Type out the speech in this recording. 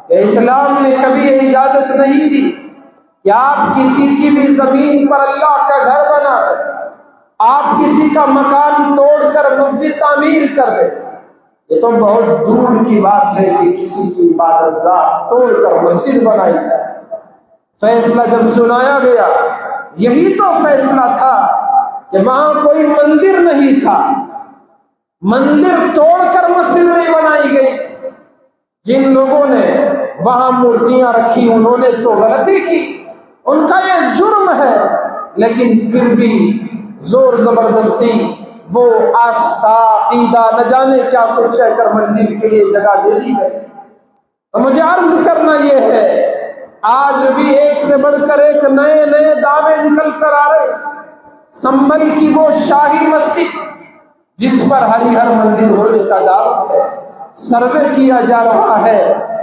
کہ اسلام نے کبھی یہ اجازت نہیں دی کہ آپ کسی کی بھی زمین پر اللہ کا گھر بنا دیں، آپ کسی کا مکان توڑ کر مسجد تعمیر کر دیں۔ یہ تو بہت دور کی بات ہے کہ کسی کی عبادت گاہ توڑ کر مسجد بنائی جائے۔ فیصلہ جب سنایا گیا، یہی تو فیصلہ تھا کہ وہاں کوئی مندر نہیں تھا، مندر توڑ کر مسجد نہیں بنائی گئی۔ جن لوگوں نے وہاں مورتیاں رکھی انہوں نے تو غلطی کی، ان کا یہ جرم ہے، لیکن پھر بھی زور زبردستی وہ آستہ عقیدہ نہ جانے کیا کچھ کہہ کر مندر کے لیے جگہ دے دی گئی۔ تو مجھے عرض کرنا یہ ہے، آج بھی ایک سے بڑھ کر ایک نئے نئے دعوے نکل کر آ رہے۔ سنبل کی وہ شاہی مسجد جس پر ہری ہر مندر ہونے کا دعویٰ ہے، سروے کیا جا رہا ہے